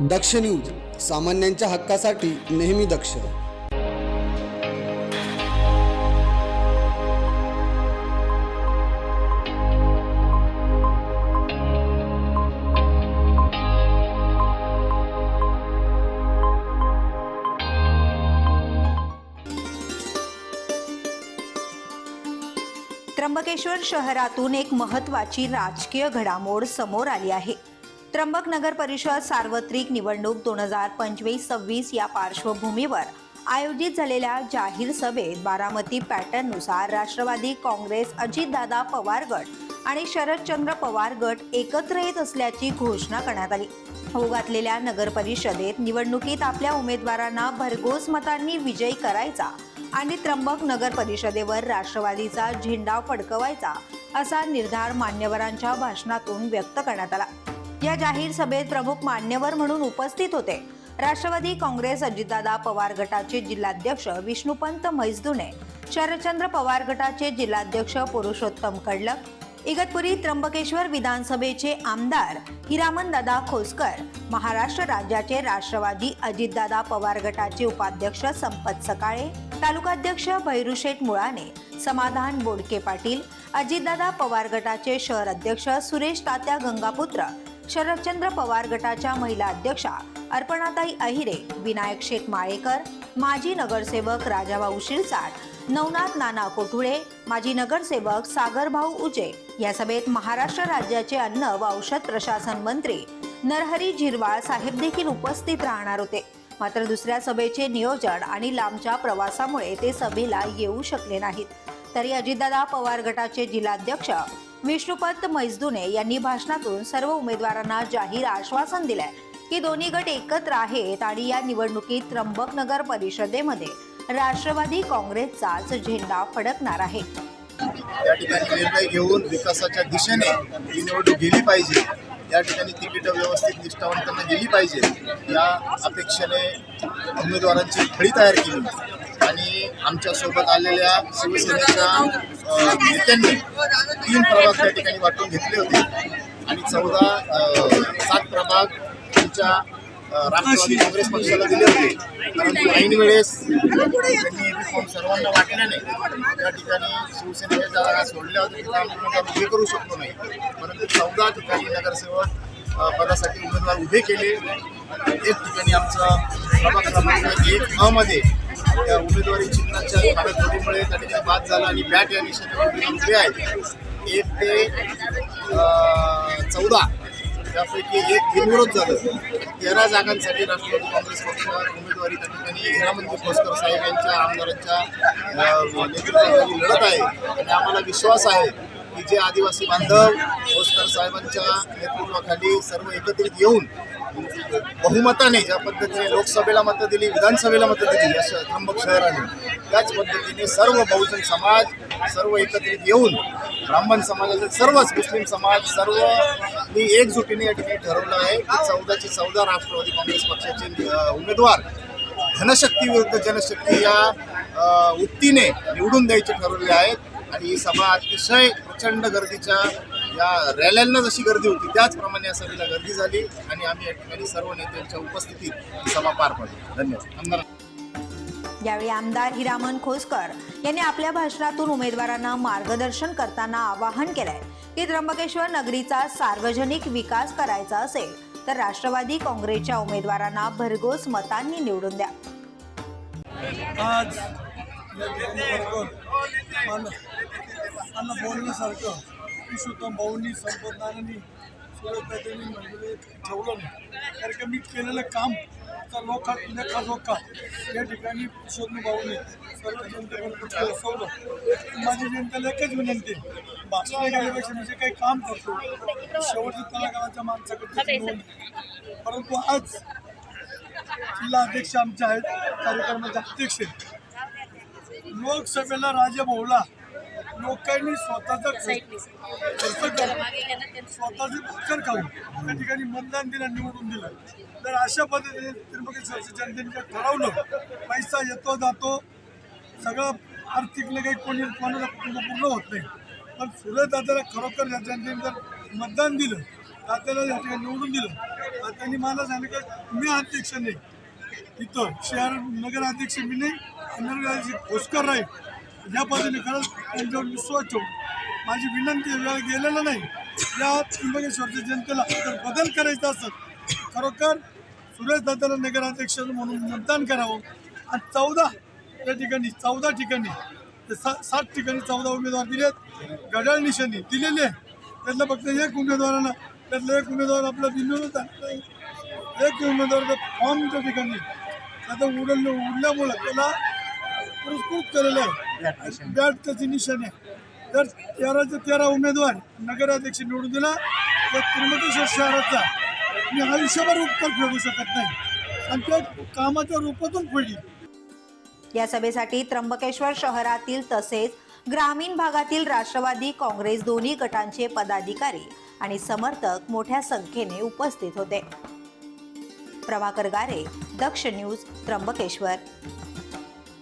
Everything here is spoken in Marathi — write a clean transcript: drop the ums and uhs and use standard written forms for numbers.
दक्ष न्यूज, सामान्यांच्या हक्कासाठी नेहमी दक्ष. त्र्यंबकेश्वर शहरातून एक महत्त्वाची राजकीय घडामोड समोर आली आहे. त्र्यंबक नगर परिषद सार्वत्रिक निवडणूक 2025-26 या पार्श्वभूमीवर आयोजित झालेल्या जाहीर सभेत बारामती पॅटर्ननुसार राष्ट्रवादी काँग्रेस, अजितदादा पवार गट आणि शरदचंद्र पवार गट एकत्र येत असल्याची घोषणा करण्यात आली. होऊ घातलेल्या नगर परिषदेत निवडणुकीत आपल्या उमेदवारांना भरघोस मतांनी विजयी करायचा आणि त्र्यंबक नगर परिषदेवर राष्ट्रवादीचा झेंडा फडकवायचा असा निर्धार मान्यवरांच्या भाषणातून व्यक्त करण्यात आला. या जाहीर सभेत प्रमुख मान्यवर म्हणून उपस्थित होते राष्ट्रवादी काँग्रेस अजितदादा पवार गटाचे जिल्हाध्यक्ष विष्णुपंत म्हैसदुणे, शरदचंद्र पवार गटाचे जिल्हाध्यक्ष पुरुषोत्तम कडलक, इगतपुरी त्र्यंबकेश्वर विधानसभेचे आमदार हिरामनदादा खोसकर, महाराष्ट्र राज्याचे राष्ट्रवादी अजितदादा पवार गटाचे उपाध्यक्ष संपत सकाळे, तालुकाध्यक्ष भैरूशेठ मुळाने, समाधान बोडके पाटील, अजितदादा पवार गटाचे शहर अध्यक्ष सुरेश तात्या गंगापुत्र, शरदचंद्र पवार गटाच्या महिला अध्यक्षा अर्पणाताई अहिरे, विनायक शेख माळेकर, माजी नगरसेवक राजाभाऊ शिरसाट, नवनाथ नाना कोठुळे, माजी नगरसेवक सागरभाऊ उजे. या सभेत महाराष्ट्र राज्याचे अन्न व औषध प्रशासन मंत्री नरहरी झिरवाळ साहेब देखील उपस्थित राहणार होते. मात्र दुसऱ्या सभेचे नियोजन आणि लांबच्या प्रवासामुळे ते सभेला येऊ शकले नाहीत. तरी अजितदादा पवार गटाचे जिल्हाध्यक्ष विष्णुपंत म्हैसदुणे यांनी भाषणातून सर्व उमेदवारांना जाहीर आश्वासन दिले की दोन्ही गट एकत्र आहेत आणि या निवडणुकीत त्र्यंबक नगर परिषदेमध्ये राष्ट्रवादी काँग्रेसचाच झेंडा फडकणार आहे. या ठिकाणी निर्णय घेऊन विकासाच्या दिशेने ही निवडणूक गेली पाहिजे. या ठिकाणी तिकीट व्यवस्थित निष्ठावंतांना गेली पाहिजे या अपेक्षेने उमेदवारांची खडी तयार केली आणि आमच्या सोबत आलेल्या शिवसेनेच्या नेत्यांनी 3 प्रभाग त्या ठिकाणी वाटून घेतले होते आणि 7 प्रभाग त्यांच्या राष्ट्रवादी काँग्रेस पक्षाला दिले होते. परंतु ऐन वेळेस त्यांनी फॉर्म सर्वांना वाटल्याने या ठिकाणी शिवसेनेच्या जागा सोडल्या होत्या उभे करू शकतो नाही. परंतु 14 ठिकाणी नगरसेवक पदासाठी उमेदवार उभे केले. एक ठिकाणी आमचा प्रभाग क्रमांक 1 मध्ये त्या उमेदवारी चिन्हाच्या कागदपत्रामुळे त्या ठिकाणी बाद झाला आणि बॅट या निशाण्यावर उभे आहेत. 1 ते 14 त्यापैकी 1 बिनविरोध झालं. 13 जागांसाठी राष्ट्रवादी काँग्रेस पक्ष उमेदवारी त्या ठिकाणी हिरामन खोसकर साहेब यांच्या आमदारांच्या नेतृत्वाखाली लढत आहे आणि आम्हाला विश्वास आहे की जे आदिवासी बांधव खोसकर साहेबांच्या नेतृत्वाखाली सर्व एकत्रित येऊन बहुमताने ज्या पद्धतीने लोकसभेला मतं दिली, विधानसभेला मतं दिली या त्र्यंबक शहराने, त्याच पद्धतीने सर्व बहुजन समाज सर्व एकत्रित येऊन ब्राह्मण समाजाचे सर्वच मुस्लिम समाज सर्व एकजुटीने या ठिकाणी ठरवलं आहे की 14चे 14 राष्ट्रवादी काँग्रेस पक्षाचे उमेदवार धनशक्ती विरुद्ध जनशक्ती या उक्तीने निवडून द्यायचे ठरवले आहेत आणि ही सभा अतिशय प्रचंड गर्दीच्या या रॅल्यांना जशी गर्दी होती त्याचप्रमाणे या सभेला गर्दी झाली आणि आम्ही या ठिकाणी सर्व नेत्यांच्या उपस्थितीत ही सभा पार पाडली. धन्यवाद. यावेळी आमदार हिरामन खोसकर यांनी आपल्या भाषणातून उमेदवारांना मार्गदर्शन करताना आवाहन केलंय की त्र्यंबकेश्वर नगरीचा सार्वजनिक विकास करायचा असेल तर राष्ट्रवादी काँग्रेसच्या उमेदवारांना भरघोस मतांनी निवडून द्या. आज बोलण्यासारखं पुरुषोत्तम भाऊंनी, संपतदारांनी, सुरेशदादांनी म्हणजे ठेवलं नाही. कारण की मी केलेलं काम लेखाजोखा या ठिकाणी पुरुषोत्तम भाऊंनी सर्व जनतेपर्यंत पोहोचवलं. माझी जनतेला एकच विनंती, भाषण केल्यापेक्षा म्हणजे काही काम करतो शेवटच्या तळागाळाच्या माणसाकडे नोंद. परंतु आज जिल्हा अध्यक्ष आमचे आहेत, कार्यक्रमाचे अध्यक्ष लोकसभेला राजाभाऊला लोकांनी स्वतःचं भाकर खाऊन त्या ठिकाणी मतदान दिलं, निवडून दिलं. तर अशा पद्धतीने त्र्यंबकेश्वरच्या जनतेने ठरवलं पैसा येतो जातो सगळं आर्थिकला काही कोणाला पूर्ण होत नाही. पण सुरेश दादाला खरोखर या जनतेने जर मतदान दिलं, दादाला या ठिकाणी निवडून दिलं त्यांनी मला सांगितलं की मी अध्यक्ष नाही, इथं शहर नगर अध्यक्ष मी नाही, नगराध्यक्ष खोसकर राहील या पद्धतीने खरंच त्यांच्यावर विश्वास ठेवून माझी विनंती वेळ गेलेला नाही. या त्र्यंबकेश्वरच्या जनतेला जर बदल करायचा असेल खरोखर सुरेश दादाला नगराध्यक्ष म्हणून मतदान करावं आणि 14 ठिकाणी ते 7 ठिकाणी 14 उमेदवार दिलेत, घड्याळ निशाणी दिलेली आहे. त्यातलं फक्त एक उमेदवार आपला बिनविरोध आहे. एक उमेदवाराचा फॉर्म त्या ठिकाणी आता उडल्यामुळं त्याला पुरस्कृत केलेलं आहे, बॅट त्याची निशाणी आहे. तर 13 उमेदवार नगराध्यक्ष निवडून दिला तर त्र्यंबकेश्वर शहराचा मी आयुष्यभर उपकार फेडू शकत नाही आणि त्या कामाच्या रूपातून फेडली. या सभेसाठी त्र्यंबकेश्वर शहरातील तसेच ग्रामीण भागातील राष्ट्रवादी काँग्रेस दोन्ही गटांचे पदाधिकारी आणि समर्थक मोठ्या संख्येने उपस्थित होते. प्रभाकर गारे, दक्ष न्यूज, त्र्यंबकेश्वर.